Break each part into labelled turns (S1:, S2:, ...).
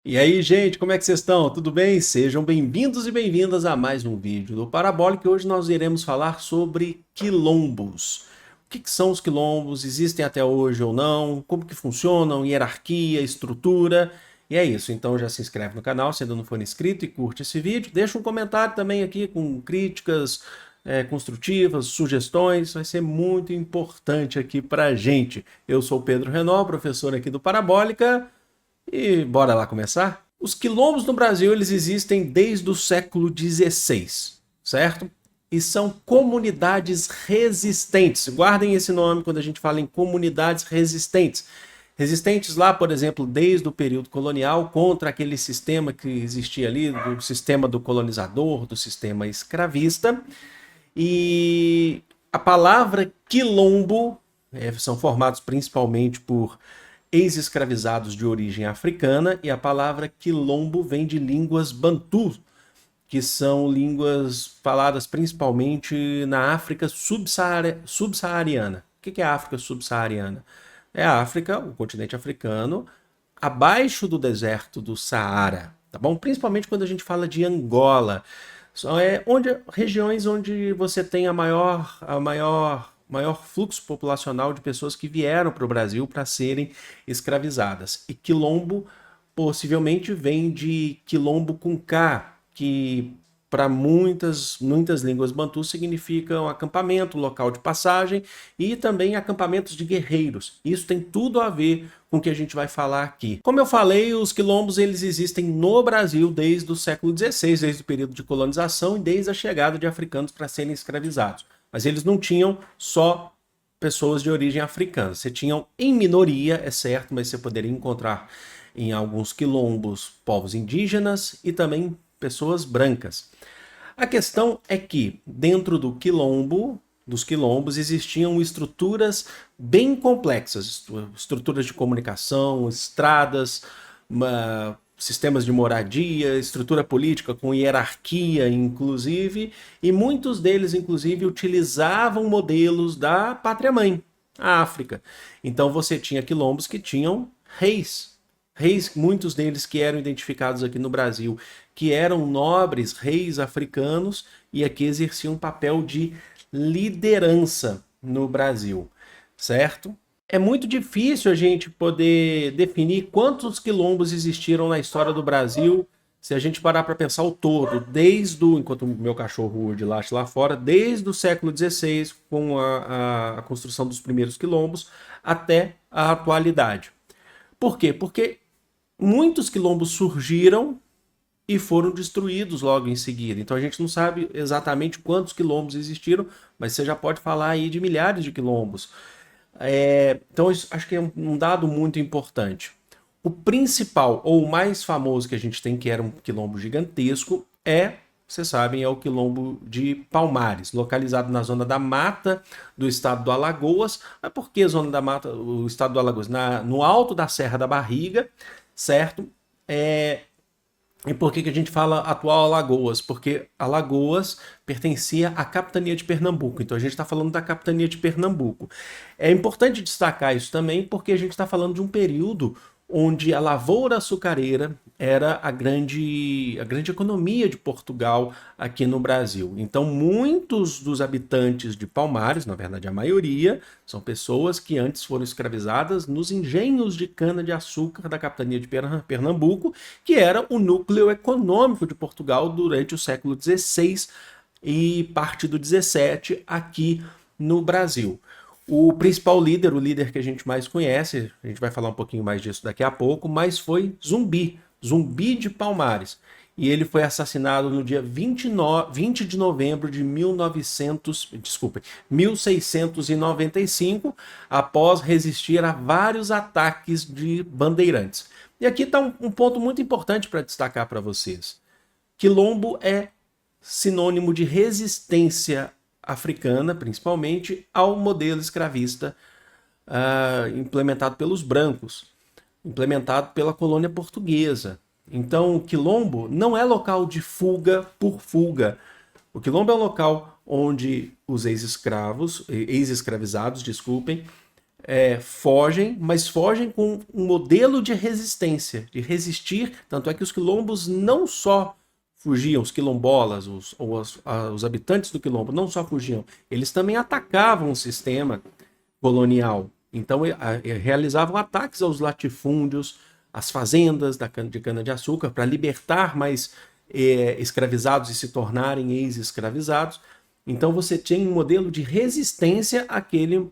S1: E aí, gente, como é que vocês estão? Tudo bem? Sejam bem-vindos e bem-vindas a mais um vídeo do Parabólico. Hoje nós iremos falar sobre quilombos. O que são os quilombos? Existem até hoje ou não? Como que funcionam? Hierarquia, estrutura? E é isso. Então já se inscreve no canal se ainda não for inscrito e curte esse vídeo. Deixa um comentário também aqui com críticas construtivas, sugestões. Vai ser muito importante aqui pra gente. Eu sou o Pedro Renó, professor aqui do Parabólica. E bora lá começar? Os quilombos no Brasil eles existem desde o século XVI, certo? E são comunidades resistentes. Guardem esse nome quando a gente fala em comunidades resistentes. Resistentes lá, por exemplo, desde o período colonial contra aquele sistema que existia ali, do sistema do colonizador, do sistema escravista. E a palavra quilombo são formados principalmente por ex-escravizados de origem africana, e a palavra quilombo vem de línguas bantu, que são línguas faladas principalmente na África subsaariana. O que é a África subsaariana? É a África, o continente africano, abaixo do deserto do Saara, tá bom? Principalmente quando a gente fala de Angola. Regiões onde você tem maior fluxo populacional de pessoas que vieram para o Brasil para serem escravizadas. E quilombo possivelmente vem de quilombo com K, que para muitas línguas bantu significa um acampamento, local de passagem e também acampamentos de guerreiros. Isso tem tudo a ver com o que a gente vai falar aqui. Como eu falei, os quilombos eles existem no Brasil desde o século XVI, desde o período de colonização e desde a chegada de africanos para serem escravizados. Mas eles não tinham só pessoas de origem africana. Você tinha em minoria, é certo, mas você poderia encontrar em alguns quilombos povos indígenas e também pessoas brancas. A questão é que dentro dos quilombos existiam estruturas bem complexas, estruturas de comunicação, estradas, sistemas de moradia, estrutura política com hierarquia, inclusive, e muitos deles, inclusive, utilizavam modelos da pátria-mãe, a África. Então você tinha quilombos que tinham reis, muitos deles que eram identificados aqui no Brasil, que eram nobres reis africanos e aqui exerciam um papel de liderança no Brasil, certo? É muito difícil a gente poder definir quantos quilombos existiram na história do Brasil se a gente parar para pensar o todo, enquanto o meu cachorro de lá fora, desde o século XVI, com a construção dos primeiros quilombos, até a atualidade. Por quê? Porque muitos quilombos surgiram e foram destruídos logo em seguida. Então a gente não sabe exatamente quantos quilombos existiram, mas você já pode falar aí de milhares de quilombos. Então isso acho que é um dado muito importante. O principal ou o mais famoso que a gente tem, que era um quilombo gigantesco, vocês sabem, é o quilombo de Palmares, localizado na zona da mata do estado do Alagoas. Mas por que zona da mata, o estado do Alagoas? No alto da Serra da Barriga, certo? E por que a gente fala atual Alagoas? Porque Alagoas pertencia à capitania de Pernambuco. Então a gente está falando da capitania de Pernambuco. É importante destacar isso também porque a gente está falando de um período onde a lavoura açucareira era a grande economia de Portugal aqui no Brasil. Então, muitos dos habitantes de Palmares, na verdade a maioria, são pessoas que antes foram escravizadas nos engenhos de cana-de-açúcar da capitania de Pernambuco, que era o núcleo econômico de Portugal durante o século XVI e parte do XVII aqui no Brasil. O principal líder, o líder que a gente mais conhece, a gente vai falar um pouquinho mais disso daqui a pouco, mas foi Zumbi de Palmares. E ele foi assassinado no dia 20 de novembro de 1695, após resistir a vários ataques de bandeirantes. E aqui está um ponto muito importante para destacar para vocês. Quilombo é sinônimo de resistência africana, principalmente, ao modelo escravista implementado pelos brancos, implementado pela colônia portuguesa. Então, o quilombo não é local de fuga por fuga. O quilombo é um local onde os ex-escravizados, desculpem, fogem, mas fogem com um modelo de resistência, de resistir. Tanto é que os quilombos não só fugiam, os quilombolas, os habitantes do quilombo não só fugiam, eles também atacavam o sistema colonial. Então, realizavam ataques aos latifúndios, às fazendas de cana-de-açúcar, para libertar mais escravizados e se tornarem ex-escravizados. Então, você tinha um modelo de resistência àquele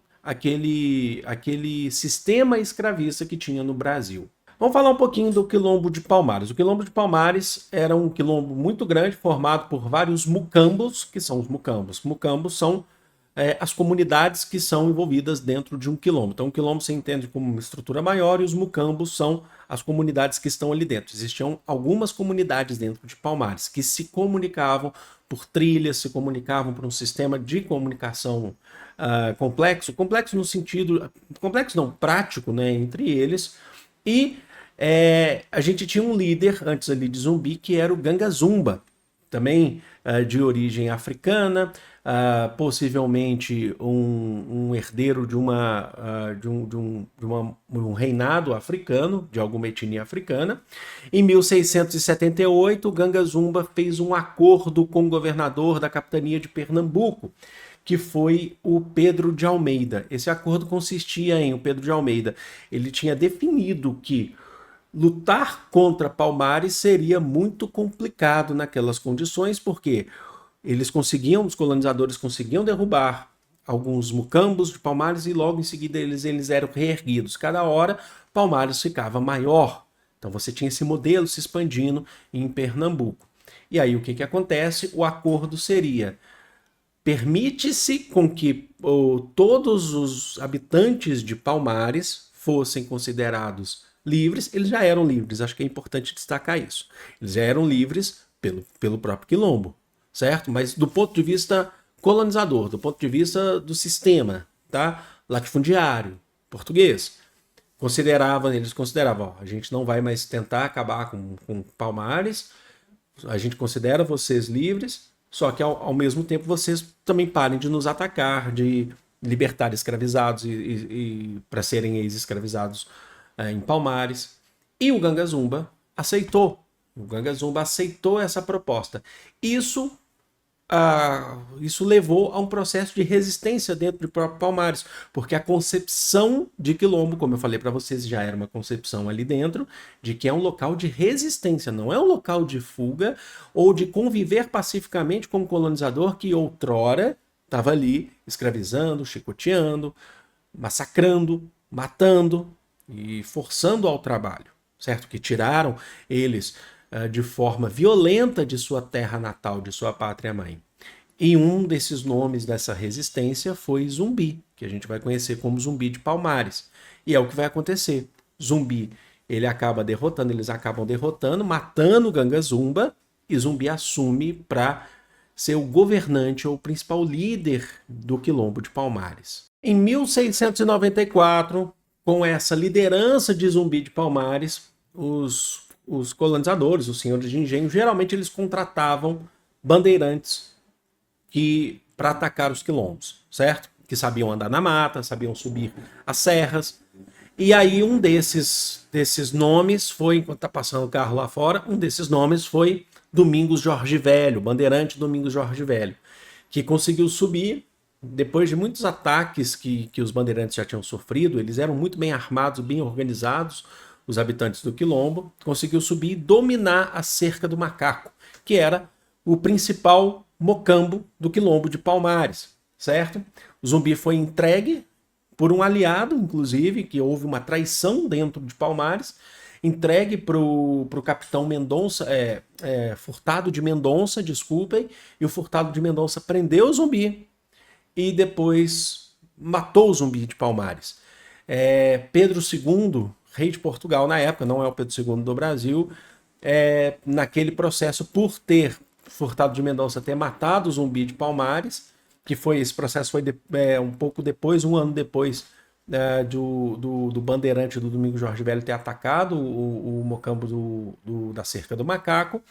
S1: sistema escravista que tinha no Brasil. Vamos falar um pouquinho do Quilombo de Palmares. O Quilombo de Palmares era um quilombo muito grande, formado por vários mucambos, que são os mucambos. Mucambos são as comunidades que são envolvidas dentro de um quilombo. Então, o quilombo se entende como uma estrutura maior e os mucambos são as comunidades que estão ali dentro. Existiam algumas comunidades dentro de Palmares que se comunicavam por trilhas, se comunicavam por um sistema de comunicação complexo. Complexo no sentido... Complexo não, prático, né, entre eles. E a gente tinha um líder antes ali de Zumbi, que era o Ganga Zumba, também de origem africana, possivelmente um herdeiro de um reinado africano, de alguma etnia africana. Em 1678, o Ganga Zumba fez um acordo com o governador da capitania de Pernambuco, que foi o Pedro de Almeida. Esse acordo consistia em, o Pedro de Almeida, ele tinha definido que lutar contra Palmares seria muito complicado naquelas condições, porque os colonizadores conseguiam derrubar alguns mucambos de Palmares e logo em seguida eles eram reerguidos. Cada hora Palmares ficava maior. Então você tinha esse modelo se expandindo em Pernambuco. E aí o que acontece? O acordo seria: permite-se com que todos os habitantes de Palmares fossem considerados livres. Eles já eram livres, acho que é importante destacar isso. Eles já eram livres pelo próprio quilombo, certo? Mas do ponto de vista colonizador, do ponto de vista do sistema, tá? Latifundiário, português, eles consideravam, ó, a gente não vai mais tentar acabar com Palmares, a gente considera vocês livres, só que ao mesmo tempo vocês também parem de nos atacar, de libertar escravizados e para serem ex-escravizados em Palmares. E o Ganga Zumba aceitou. O Ganga Zumba aceitou essa proposta. Isso levou a um processo de resistência dentro do próprio Palmares, porque a concepção de quilombo, como eu falei para vocês, já era uma concepção ali dentro, de que é um local de resistência, não é um local de fuga ou de conviver pacificamente com o colonizador que outrora estava ali escravizando, chicoteando, massacrando, matando e forçando ao trabalho, certo? Que tiraram eles de forma violenta de sua terra natal, de sua pátria-mãe. E um desses nomes dessa resistência foi Zumbi, que a gente vai conhecer como Zumbi de Palmares. E é o que vai acontecer. Zumbi, eles acabam derrotando, matando o Ganga Zumba, e Zumbi assume para ser o governante ou o principal líder do quilombo de Palmares. Em 1694, com essa liderança de Zumbi de Palmares, os colonizadores, os senhores de engenho, geralmente eles contratavam bandeirantes para atacar os quilombos, certo? Que sabiam andar na mata, sabiam subir as serras. E aí um desses nomes foi, enquanto está passando o carro lá fora, um desses nomes foi Domingos Jorge Velho, bandeirante Domingos Jorge Velho, que conseguiu subir depois de muitos ataques que os bandeirantes já tinham sofrido. Eles eram muito bem armados, bem organizados, os habitantes do quilombo, conseguiu subir e dominar a cerca do Macaco, que era o principal mocambo do quilombo de Palmares, certo? O Zumbi foi entregue por um aliado, inclusive, que houve uma traição dentro de Palmares, entregue para o capitão Mendonça, Furtado de Mendonça, desculpem, e o Furtado de Mendonça prendeu o Zumbi e depois matou o Zumbi de Palmares. Pedro II, rei de Portugal na época, não é o Pedro II do Brasil, naquele processo, por ter Furtado de Mendonça ter matado o Zumbi de Palmares, esse processo foi um pouco depois, um ano depois do bandeirante do Domingos Jorge Velho ter atacado o mocambo da cerca do Macaco.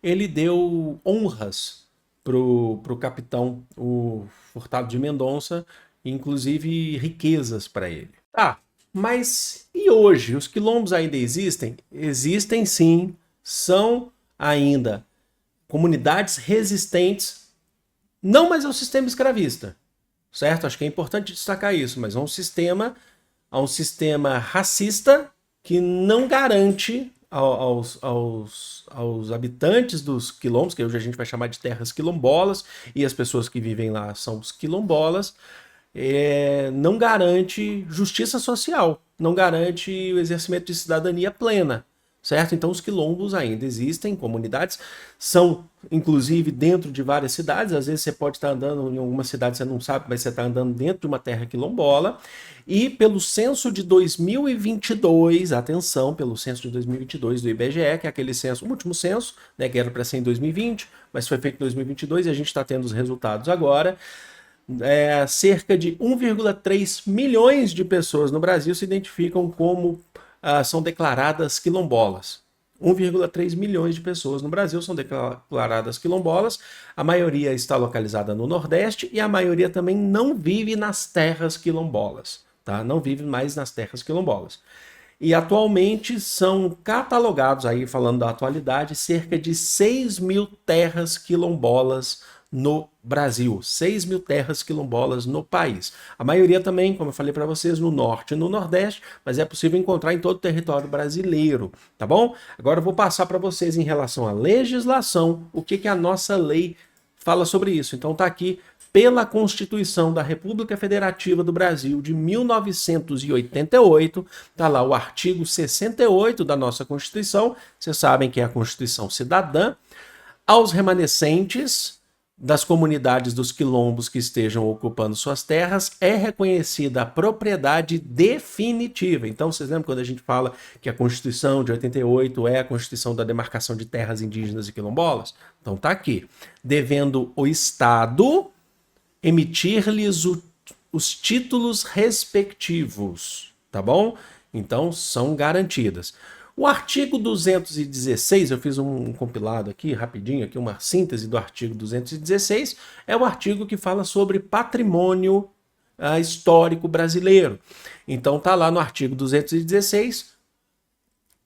S1: Ele deu honras pro capitão, o Furtado de Mendonça, inclusive riquezas para ele. Tá, mas e hoje? Os quilombos ainda existem? Existem sim, são ainda comunidades resistentes, não mais ao sistema escravista, certo? Acho que é importante destacar isso, mas a um sistema racista que não garante aos habitantes dos quilombos, que hoje a gente vai chamar de terras quilombolas, e as pessoas que vivem lá são os quilombolas, não garante justiça social, não garante o exercimento de cidadania plena, certo? Então os quilombos ainda existem, comunidades, são inclusive dentro de várias cidades, às vezes você pode estar andando em alguma cidade, você não sabe, mas você está andando dentro de uma terra quilombola, e pelo censo de 2022, atenção, pelo censo de 2022 do IBGE, que é aquele censo, o último censo, né, que era para ser em 2020, mas foi feito em 2022 e a gente está tendo os resultados agora. Cerca de 1,3 milhões de pessoas no Brasil se identificam como são declaradas quilombolas. 1,3 milhões de pessoas no Brasil são declaradas quilombolas, a maioria está localizada no Nordeste e a maioria também não vive nas terras quilombolas, tá? Não vive mais nas terras quilombolas. E atualmente são catalogados, aí falando da atualidade, cerca de 6 mil terras quilombolas no Brasil. 6 mil terras quilombolas no país. A maioria também, como eu falei para vocês, no norte e no nordeste, mas é possível encontrar em todo o território brasileiro, tá bom? Agora eu vou passar para vocês em relação à legislação, o que a nossa lei fala sobre isso. Então tá aqui pela Constituição da República Federativa do Brasil de 1988, está lá o artigo 68 da nossa Constituição, vocês sabem que é a Constituição Cidadã, aos remanescentes das comunidades dos quilombos que estejam ocupando suas terras, é reconhecida a propriedade definitiva. Então, vocês lembram quando a gente fala que a Constituição de 88 é a Constituição da demarcação de terras indígenas e quilombolas? Então tá aqui, devendo o Estado emitir-lhes os títulos respectivos, tá bom? Então são garantidas. O artigo 216, eu fiz um compilado aqui, rapidinho, aqui uma síntese do artigo 216, é o artigo que fala sobre patrimônio histórico brasileiro. Então tá lá no artigo 216,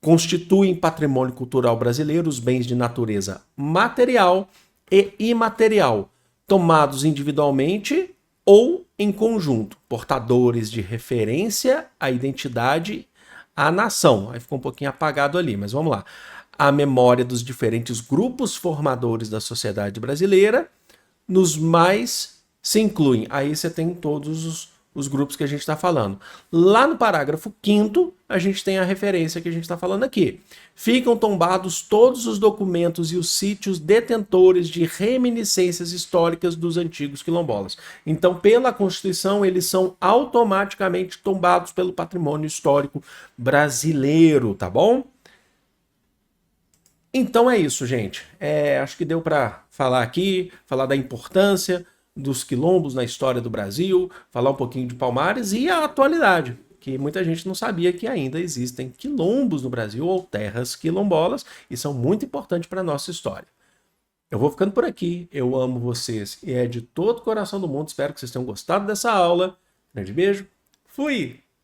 S1: constituem patrimônio cultural brasileiro os bens de natureza material e imaterial, tomados individualmente ou em conjunto, portadores de referência à identidade, à nação. Aí ficou um pouquinho apagado ali, mas vamos lá. A memória dos diferentes grupos formadores da sociedade brasileira, nos mais se incluem. Aí você tem todos os grupos que a gente está falando. Lá no parágrafo 5º, a gente tem a referência que a gente está falando aqui. Ficam tombados todos os documentos e os sítios detentores de reminiscências históricas dos antigos quilombolas. Então, pela Constituição, eles são automaticamente tombados pelo patrimônio histórico brasileiro, tá bom? Então é isso, gente. Acho que deu para falar aqui, falar da importância dos quilombos na história do Brasil, falar um pouquinho de Palmares e a atualidade, que muita gente não sabia que ainda existem quilombos no Brasil ou terras quilombolas e são muito importantes para a nossa história. Eu vou ficando por aqui, eu amo vocês e é de todo o coração do mundo, espero que vocês tenham gostado dessa aula. Grande beijo, fui!